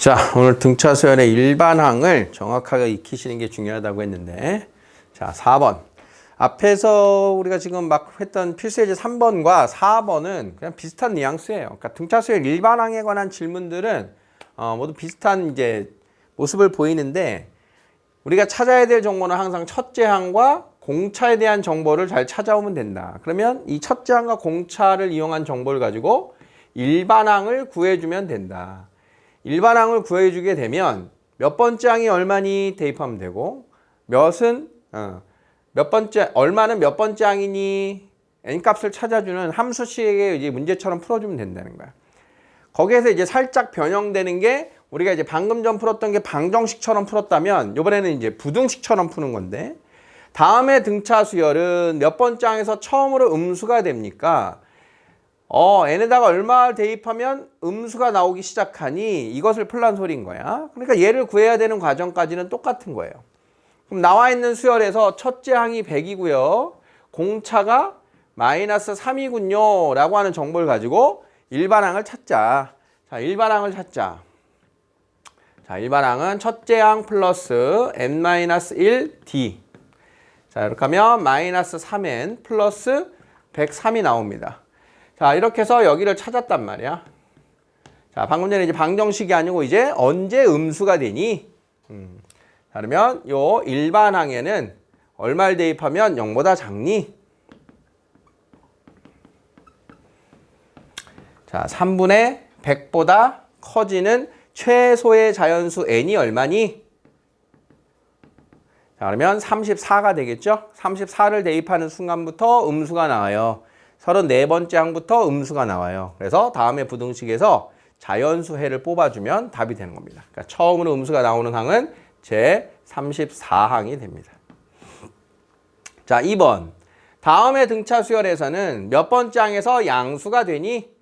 자, 오늘 등차 수열의 일반항을 정확하게 익히시는 게 중요하다고 했는데, 자, 4번. 앞에서 우리가 지금 막 했던 필수예제 3번과 4번은 그냥 비슷한 뉘앙스예요. 그러니까 등차 수열 일반항에 관한 질문들은 모두 비슷한 이제 모습을 보이는데, 우리가 찾아야 될 정보는 항상 첫째 항과 공차에 대한 정보를 잘 찾아오면 된다. 그러면 이 첫째 항과 공차를 이용한 정보를 가지고 일반항을 구해주면 된다. 일반항을 구해주게 되면 몇 번째 항이 얼마니 대입하면 되고, 얼마는 몇 번째 항이니 n값을 찾아주는 함수식의 이제 문제처럼 풀어주면 된다는 거야. 거기에서 이제 살짝 변형되는 게 우리가 이제 방금 전 풀었던 게 방정식처럼 풀었다면 이번에는 이제 부등식처럼 푸는 건데, 다음에 등차 수열은 몇 번째 항에서 처음으로 음수가 됩니까? n에다가 얼마 대입하면 음수가 나오기 시작하니 이것을 풀란 소리인 거야. 그러니까 얘를 구해야 되는 과정까지는 똑같은 거예요. 그럼 나와 있는 수열에서 첫째 항이 100이고요. 공차가 마이너스 3이군요. 라고 하는 정보를 가지고 일반항을 찾자. 자, 일반항을 찾자. 자, 일반항은 첫째 항 플러스 n-1d. 자, 이렇게 하면 마이너스 3n 플러스 103이 나옵니다. 자, 이렇게 해서 여기를 찾았단 말이야. 자, 방금 전에 이제 방정식이 아니고 이제 언제 음수가 되니? 자, 그러면 요 일반항에는 얼마를 대입하면 0보다 작니? 자, 3분의 100보다 커지는 최소의 자연수 n이 얼마니? 자, 그러면 34가 되겠죠? 34를 대입하는 순간부터 음수가 나와요. 34번째 항부터 음수가 나와요. 그래서 다음에 부등식에서 자연수해를 뽑아주면 답이 되는 겁니다. 그러니까 처음으로 음수가 나오는 항은 제 34항이 됩니다. 자, 2번. 다음에 등차 수열에서는 몇 번째 항에서 양수가 되니?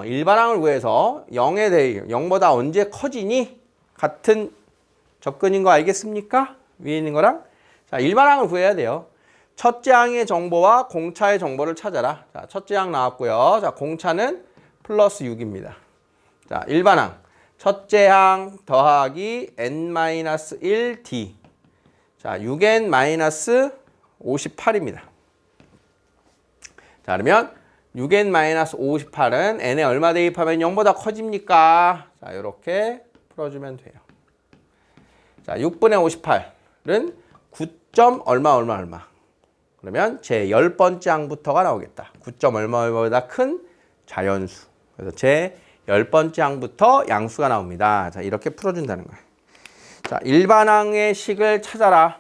일반항을 구해서 0에 대해 0보다 언제 커지니? 같은 접근인 거 알겠습니까? 위에 있는 거랑. 자, 일반항을 구해야 돼요. 첫째 항의 정보와 공차의 정보를 찾아라. 자, 첫째 항 나왔고요. 자, 공차는 플러스 6입니다. 자, 일반항. 첫째 항 더하기 n-1d. 자, 6n-58입니다. 자, 그러면 6n-58은 n에 얼마 대입하면 0보다 커집니까? 자, 이렇게 풀어주면 돼요. 자, 6분의 58은 9점 얼마. 그러면 제 10번째 항부터가 나오겠다. 9점 얼마보다 큰 자연수. 그래서 제 10번째 항부터 양수가 나옵니다. 자, 이렇게 풀어준다는 거예요. 자, 일반항의 식을 찾아라.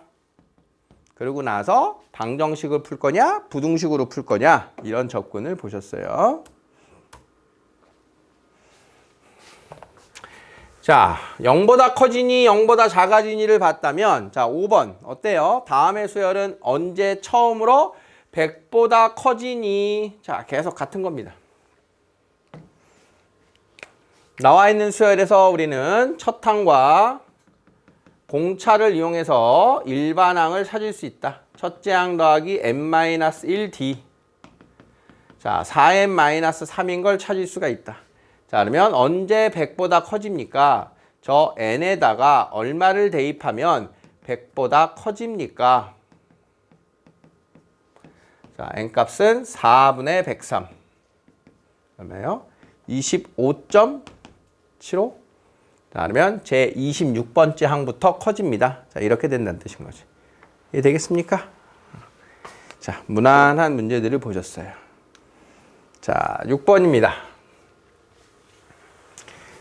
그러고 나서 방정식을 풀 거냐, 부등식으로 풀 거냐, 이런 접근을 보셨어요. 자, 0보다 커지니, 0보다 작아지니를 봤다면, 자, 5번 어때요? 다음의 수열은 언제 처음으로 100보다 커지니? 자, 계속 같은 겁니다. 나와 있는 수열에서 우리는 첫 항과 공차를 이용해서 일반항을 찾을 수 있다. 첫째 항 더하기 n-1d. 자, 4n-3인 걸 찾을 수가 있다. 자, 그러면 언제 100보다 커집니까? 저 n에다가 얼마를 대입하면 100보다 커집니까? 자, n값은 4분의 103. 얼마예요? 25.75. 자, 그러면 제 26번째 항부터 커집니다. 자, 이렇게 된다는 뜻인 거지. 이해 되겠습니까? 자, 무난한 문제들을 보셨어요. 자, 6번입니다.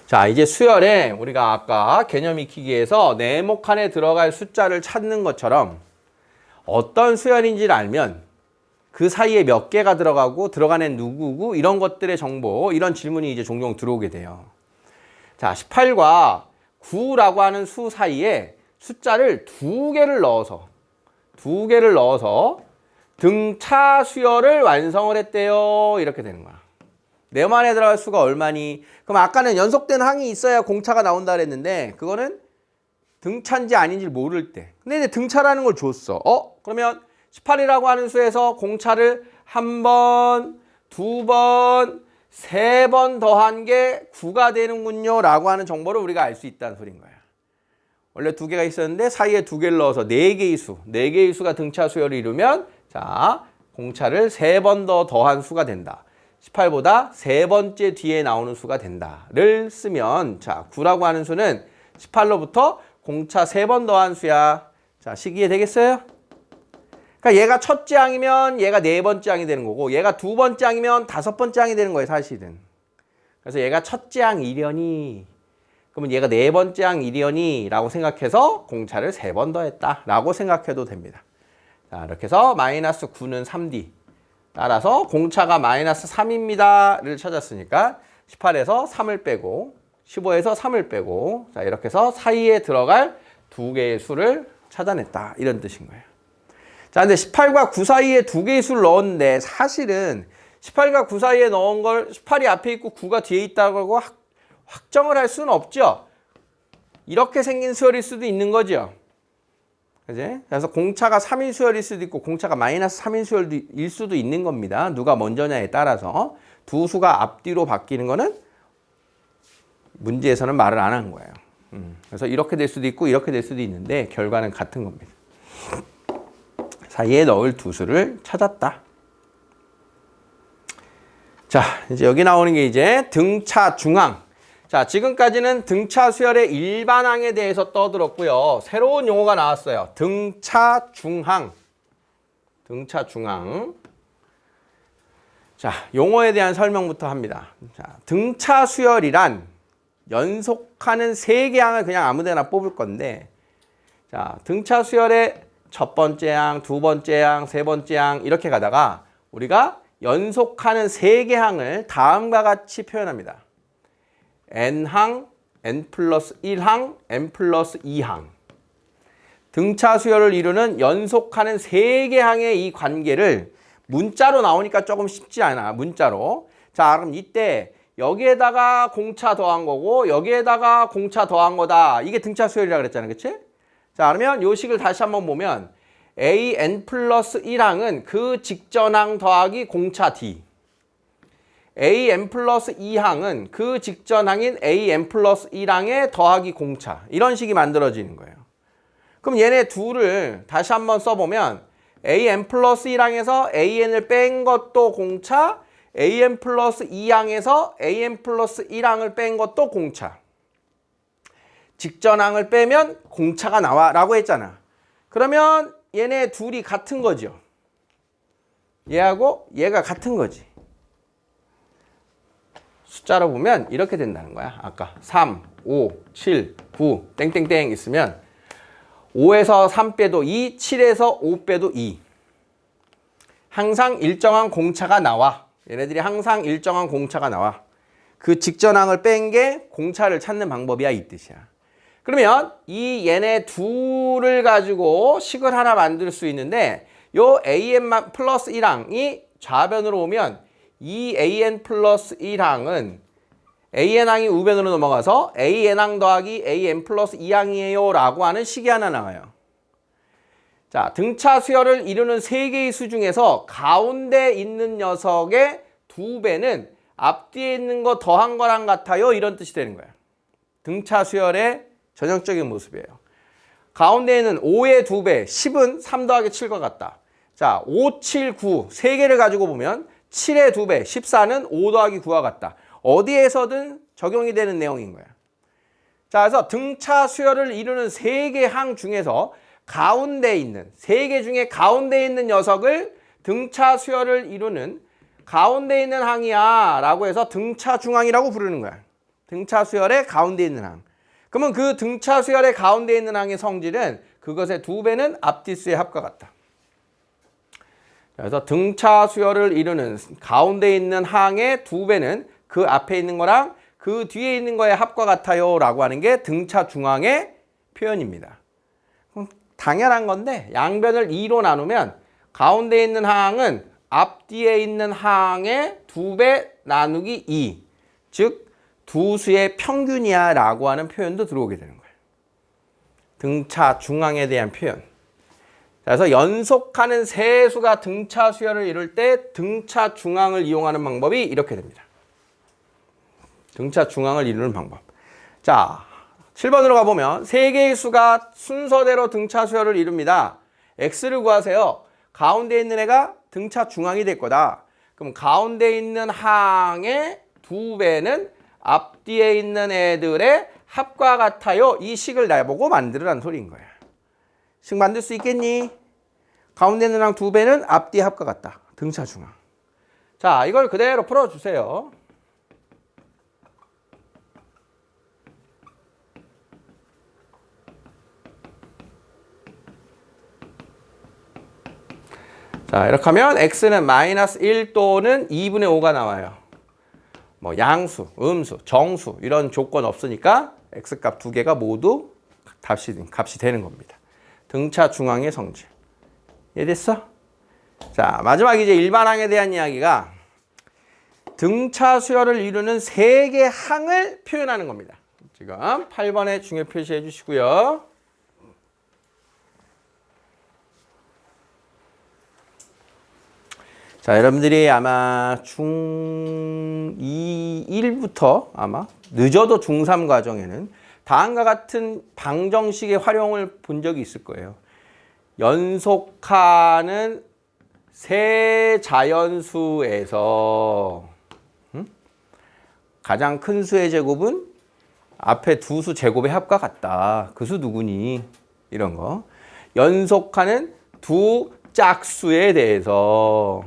자, 이제 수열에 우리가 아까 개념 익히기에서 네모 칸에 들어갈 숫자를 찾는 것처럼 어떤 수열인지를 알면 그 사이에 몇 개가 들어가고 들어간 애는 누구고 이런 것들의 정보, 이런 질문이 이제 종종 들어오게 돼요. 자, 18과 9라고 하는 수 사이에 숫자를 두 개를 넣어서 등차 수열을 완성을 했대요. 이렇게 되는 거야. 네모 안에 들어갈 수가 얼마니? 그럼 아까는 연속된 항이 있어야 공차가 나온다 그랬는데 그거는 등차인지 아닌지 모를 때. 근데 이제 등차라는 걸 줬어. 그러면 18이라고 하는 수에서 공차를 한 번, 두 번, 세 번 더한 게 9가 되는군요 라고 하는 정보를 우리가 알 수 있다는 소리인 거야. 원래 두 개가 있었는데 사이에 두 개를 넣어서 네 개의 수가 등차 수열을 이루면 자, 공차를 세 번 더 더한 수가 된다. 18보다 세 번째 뒤에 나오는 수가 된다를 쓰면 자, 9라고 하는 수는 18로부터 공차 세 번 더한 수야. 자, 식 이해 되겠어요? 그러니까 얘가 첫째 항이면 얘가 네 번째 항이 되는 거고 얘가 두 번째 항이면 다섯 번째 항이 되는 거예요, 사실은. 그래서 얘가 첫째 항 1이니 그러면 얘가 네 번째 항 1이니 라고 생각해서 공차를 세 번 더했다 라고 생각해도 됩니다. 자, 이렇게 해서 마이너스 9는 3D 따라서 공차가 마이너스 3입니다를 찾았으니까 18에서 3을 빼고 15에서 3을 빼고 자, 이렇게 해서 사이에 들어갈 두 개의 수를 찾아냈다 이런 뜻인 거예요. 자, 근데 18과 9 사이에 두 개의 수를 넣었는데 사실은 18과 9 사이에 넣은 걸 18이 앞에 있고 9가 뒤에 있다고 확정을 할 수는 없죠. 이렇게 생긴 수열일 수도 있는 거죠. 그지? 그래서 공차가 3인 수열일 수도 있고 공차가 마이너스 3인 수열일 수도 있는 겁니다. 누가 먼저냐에 따라서 두 수가 앞뒤로 바뀌는 거는 문제에서는 말을 안 한 거예요. 그래서 이렇게 될 수도 있고 이렇게 될 수도 있는데 결과는 같은 겁니다. 사이에 넣을 두 수를 찾았다. 자, 이제 여기 나오는 게 이제 등차 중항. 자, 지금까지는 등차 수열의 일반항에 대해서 떠들었고요. 새로운 용어가 나왔어요. 등차 중항. 등차 중항. 자, 용어에 대한 설명부터 합니다. 자, 등차 수열이란 연속하는 세 개 항을 그냥 아무 데나 뽑을 건데 자, 등차 수열의 첫 번째 항, 두 번째 항, 세 번째 항 이렇게 가다가 우리가 연속하는 세 개 항을 다음과 같이 표현합니다. n항, n 플러스 1항, n 플러스 2항. 등차 수열을 이루는 연속하는 세 개 항의 이 관계를 문자로 나오니까 조금 쉽지 않아. 문자로. 자, 그럼 이때 여기에다가 공차 더한 거고 여기에다가 공차 더한 거다. 이게 등차 수열이라고 그랬잖아요. 그치? 자, 그러면 요 식을 다시 한번 보면 an 플러스 1항은 그 직전항 더하기 공차 d. an 플러스 2항은 그 직전항인 an 플러스 1항에 더하기 공차. 이런 식이 만들어지는 거예요. 그럼 얘네 둘을 다시 한번 써보면 an 플러스 1항에서 an을 뺀 것도 공차, an 플러스 2항에서 an 플러스 1항을 뺀 것도 공차. 직전항을 빼면 공차가 나와 라고 했잖아. 그러면 얘네 둘이 같은 거죠. 얘하고 얘가 같은 거지. 숫자로 보면 이렇게 된다는 거야. 아까 3, 5, 7, 9 땡땡땡 있으면 5에서 3 빼도 2, 7에서 5 빼도 2. 항상 일정한 공차가 나와. 얘네들이 항상 일정한 공차가 나와. 그 직전항을 뺀 게 공차를 찾는 방법이야 이 뜻이야. 그러면 이 얘네 둘을 가지고 식을 하나 만들 수 있는데 요 an 플러스 1항이 좌변으로 오면 이 an 플러스 1항은 an항이 우변으로 넘어가서 an항 더하기 an 플러스 2항이에요 라고 하는 식이 하나 나와요. 자, 등차 수열을 이루는 세 개의 수 중에서 가운데 있는 녀석의 두 배는 앞뒤에 있는 거 더한 거랑 같아요 이런 뜻이 되는 거야. 등차 수열의 전형적인 모습이에요. 가운데에는 5의 2배, 10은 3 더하기 7과 같다. 자, 5, 7, 9 세 개를 가지고 보면 7의 2배, 14는 5 더하기 9와 같다. 어디에서든 적용이 되는 내용인 거야. 자, 그래서 등차 수열을 이루는 세 개 항 중에서 가운데 있는, 세 개 중에 가운데 있는 녀석을 등차 수열을 이루는 가운데 있는 항이야 라고 해서 등차 중항이라고 부르는 거야. 등차 수열의 가운데 있는 항. 그러면 그 등차 수열의 가운데 있는 항의 성질은 그것의 2배는 앞뒤수의 합과 같다. 그래서 등차 수열을 이루는 가운데 있는 항의 2배는 그 앞에 있는 거랑 그 뒤에 있는 거의 합과 같아요 라고 하는 게 등차 중항의 표현입니다. 당연한 건데 양변을 2로 나누면 가운데 있는 항은 앞뒤에 있는 항의 2배 나누기 2, 즉 두 수의 평균이야 라고 하는 표현도 들어오게 되는 거예요. 등차 중항에 대한 표현. 그래서 연속하는 세 수가 등차 수열을 이룰 때 등차 중항을 이용하는 방법이 이렇게 됩니다. 등차 중앙을 이루는 방법. 자, 7번으로 가보면 세 개의 수가 순서대로 등차 수열을 이룹니다. x를 구하세요. 가운데 있는 애가 등차 중앙이 될 거다. 그럼 가운데 있는 항의 2배는 앞뒤에 있는 애들의 합과 같아요. 이 식을 나보고 만들으라는 소리인 거야. 식 만들 수 있겠니? 가운데 있는 항 2배는 앞뒤 합과 같다. 등차 중앙. 자, 이걸 그대로 풀어주세요. 자, 이렇게 하면 x는 마이너스 1 또는 2분의 5가 나와요. 뭐 양수, 음수, 정수 이런 조건 없으니까 x값 두 개가 모두 값이 되는 겁니다. 등차 중앙의 성질. 이해됐어? 자, 마지막 이제 일반항에 대한 이야기가 등차 수열을 이루는 세 개 항을 표현하는 겁니다. 지금 8번에 중요 표시해 주시고요. 자, 여러분들이 아마 중2, 1부터 아마 늦어도 중3 과정에는 다음과 같은 방정식의 활용을 본 적이 있을 거예요. 연속하는 세 자연수에서 가장 큰 수의 제곱은 앞에 두 수 제곱의 합과 같다. 그 수 누구니? 이런 거. 연속하는 두 짝수에 대해서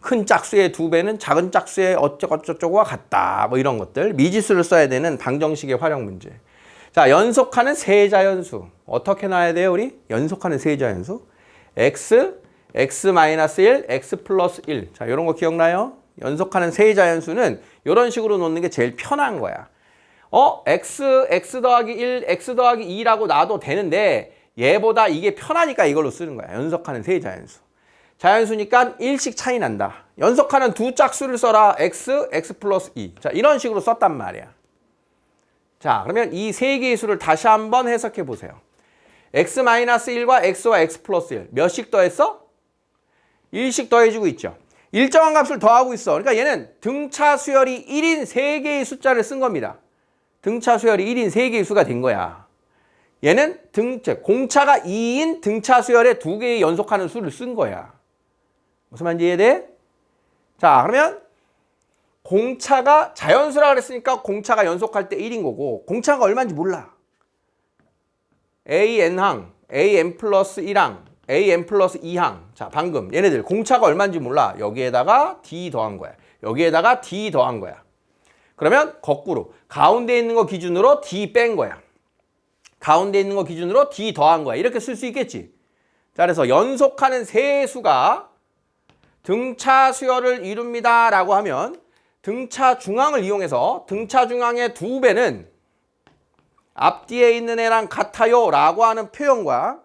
큰 짝수의 2배는 작은 짝수의 어쩌고저쩌고와 같다. 뭐 이런 것들. 미지수를 써야 되는 방정식의 활용 문제. 자, 연속하는 세자연수. 어떻게 놔야 돼요, 우리? 연속하는 세자연수. x, x-1, x 플러스 1. 자, 이런 거 기억나요? 연속하는 세자연수는 이런 식으로 놓는 게 제일 편한 거야. x 더하기 1, x 더하기 2라고 놔도 되는데 얘보다 이게 편하니까 이걸로 쓰는 거야. 연속하는 세자연수. 자연수니까 1씩 차이 난다. 연속하는 두 짝수를 써라. x, x 플러스 2. 자, 이런 식으로 썼단 말이야. 자, 그러면 이 세 개의 수를 다시 한번 해석해 보세요. x-1과 x와 x 플러스 1. 몇씩 더했어? 1씩 더해주고 있죠. 일정한 값을 더하고 있어. 그러니까 얘는 등차 수열이 1인 세 개의 숫자를 쓴 겁니다. 등차 수열이 1인 세 개의 수가 된 거야. 얘는 공차가 2인 등차 수열에 두 개의 연속하는 수를 쓴 거야. 무슨 말인지 이해돼? 자, 그러면 공차가 자연수라 그랬으니까 공차가 연속할 때 1인 거고 공차가 얼마인지 몰라. AN항, AN 플러스 1항, AN 플러스 2항. 자, 방금 얘네들 공차가 얼마인지 몰라. 여기에다가 D 더한 거야. 여기에다가 D 더한 거야. 그러면 거꾸로 가운데 있는 거 기준으로 D 뺀 거야. 가운데 있는 거 기준으로 D 더한 거야. 이렇게 쓸 수 있겠지. 자, 그래서 연속하는 세 수가 등차 수열을 이룹니다 라고 하면 등차 중앙을 이용해서 등차 중앙의 2배는 앞뒤에 있는 애랑 같아요 라고 하는 표현과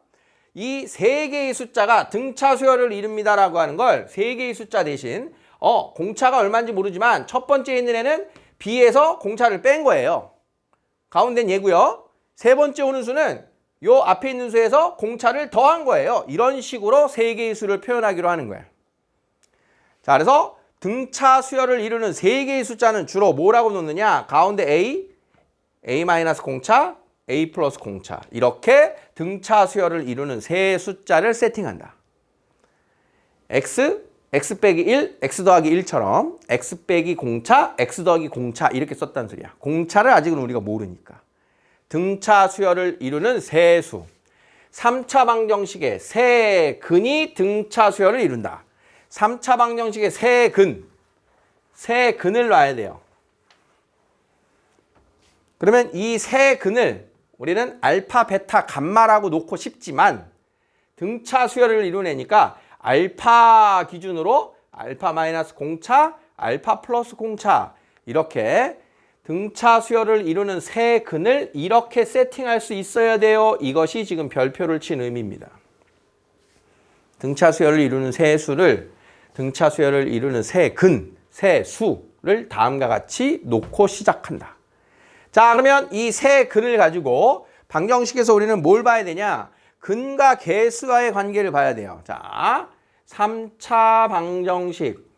이 세 개의 숫자가 등차 수열을 이룹니다 라고 하는 걸 세 개의 숫자 대신 공차가 얼마인지 모르지만 첫 번째 있는 애는 B에서 공차를 뺀 거예요. 가운데는 얘고요. 세 번째 오는 수는 요 앞에 있는 수에서 공차를 더한 거예요. 이런 식으로 세 개의 수를 표현하기로 하는 거예요. 자, 그래서 등차 수열을 이루는 세 개의 숫자는 주로 뭐라고 놓느냐? 가운데 A, A 마이너스 공차, A 플러스 공차. 이렇게 등차 수열을 이루는 세 숫자를 세팅한다. X, X 빼기 1, X 더하기 1처럼 X 빼기 공차, X 더하기 공차 이렇게 썼다는 소리야. 공차를 아직은 우리가 모르니까. 등차 수열을 이루는 세 수. 3차 방정식의 세 근이 등차 수열을 이룬다. 3차 방정식의 세 근을 놔야 돼요. 그러면 이 세 근을 우리는 알파, 베타, 감마라고 놓고 싶지만 등차 수열을 이루내니까 알파 기준으로 알파 마이너스 공차, 알파 플러스 공차 이렇게 등차 수열을 이루는 세 근을 이렇게 세팅할 수 있어야 돼요. 이것이 지금 별표를 친 의미입니다. 등차 수열을 이루는 세 수를 등차 수열을 이루는 세 근, 세 수를 다음과 같이 놓고 시작한다. 자, 그러면 이 세 근을 가지고 방정식에서 우리는 뭘 봐야 되냐? 근과 개수와의 관계를 봐야 돼요. 자, 3차 방정식.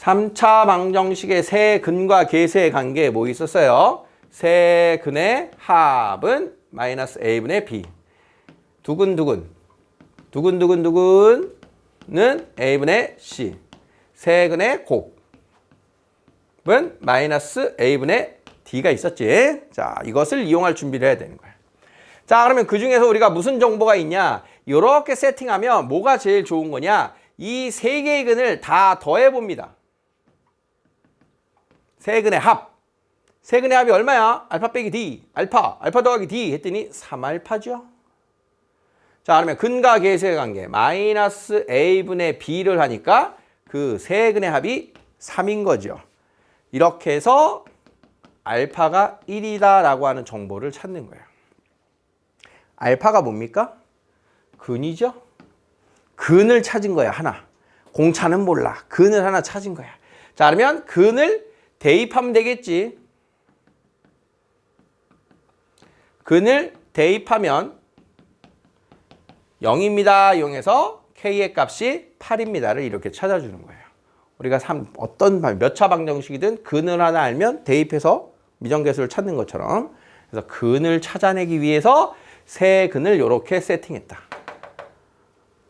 3차 방정식의 세근과 계수의 관계에 뭐 있었어요? 세근의 합은 마이너스 a분의 b. 두근두근는 a분의 c. 세근의 곱은 마이너스 a분의 d가 있었지. 자, 이것을 이용할 준비를 해야 되는 거야. 자, 그러면 그 중에서 우리가 무슨 정보가 있냐? 이렇게 세팅하면 뭐가 제일 좋은 거냐? 이 세 개의 근을 다 더해봅니다. 세근의 합. 세근의 합이 얼마야? 알파 빼기 d. 알파 더하기 d 했더니 3알파죠. 자, 그러면 근과 계수의 관계 마이너스 a분의 b를 하니까 그 세근의 합이 3인 거죠. 이렇게 해서 알파가 1이다라고 하는 정보를 찾는 거예요. 알파가 뭡니까? 근이죠. 근을 찾은 거야, 하나. 공차는 몰라. 근을 하나 찾은 거야. 자, 그러면 근을 대입하면 되겠지. 근을 대입하면 0입니다. 이용해서 k의 값이 8입니다를 이렇게 찾아주는 거예요. 우리가 어떤 몇 차 방정식이든 근을 하나 알면 대입해서 미정계수를 찾는 것처럼. 그래서 근을 찾아내기 위해서 세 근을 이렇게 세팅했다.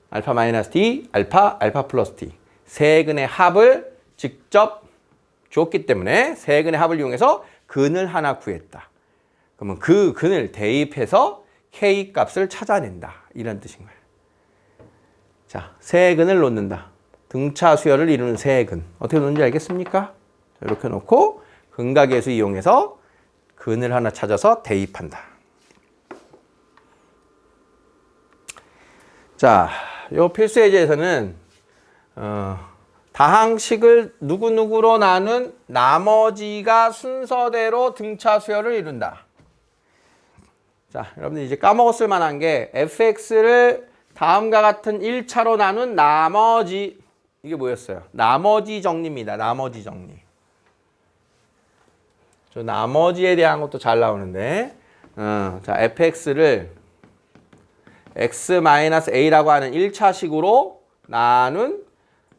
알파 마이너스 d, 알파 플러스 d. 세 근의 합을 직접 줬기 때문에 세 근의 합을 이용해서 근을 하나 구했다. 그러면 그 근을 대입해서 k 값을 찾아낸다. 이런 뜻인 거예요. 자, 세 근을 놓는다. 등차 수열을 이루는 세 근. 어떻게 놓는지 알겠습니까? 이렇게 놓고 근과 계수 이용해서 근을 하나 찾아서 대입한다. 자, 요 필수 예제에서는 다항식을 누구누구로 나눈 나머지가 순서대로 등차 수열을 이룬다. 자, 여러분들 이제 까먹었을 만한 게 fx를 다음과 같은 1차로 나눈 나머지, 이게 뭐였어요? 나머지 정리입니다. 나머지 정리. 저 나머지에 대한 것도 잘 나오는데, 자, fx를 x-a라고 하는 1차식으로 나눈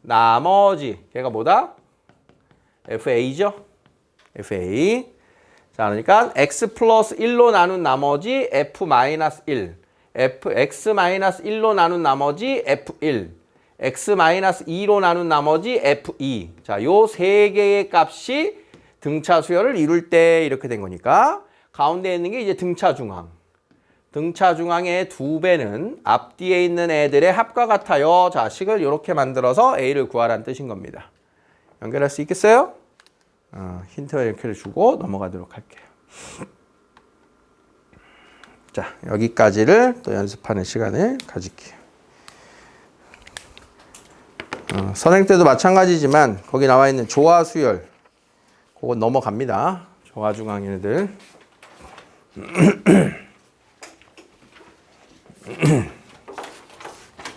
나머지, 걔가 뭐다? fa죠? fa. 자, 그러니까 x 플러스 1로 나눈 나머지 f-1, x-1로 나눈 나머지 f1, x-2로 나눈 나머지 f2. 자, 요 세 개의 값이 등차 수열을 이룰 때 이렇게 된 거니까 가운데 있는 게 이제 등차 중앙. 등차 중앙의 2배는 앞뒤에 있는 애들의 합과 같아요. 자, 식을 이렇게 만들어서 a를 구하라는 뜻인 겁니다. 연결할 수 있겠어요? 힌트를 이렇게 주고 넘어가도록 할게요. 자, 여기까지를 또 연습하는 시간을 가질게요. 선행 때도 마찬가지지만 거기 나와 있는 조화 수열 그거 넘어갑니다. 조화 중앙 애들.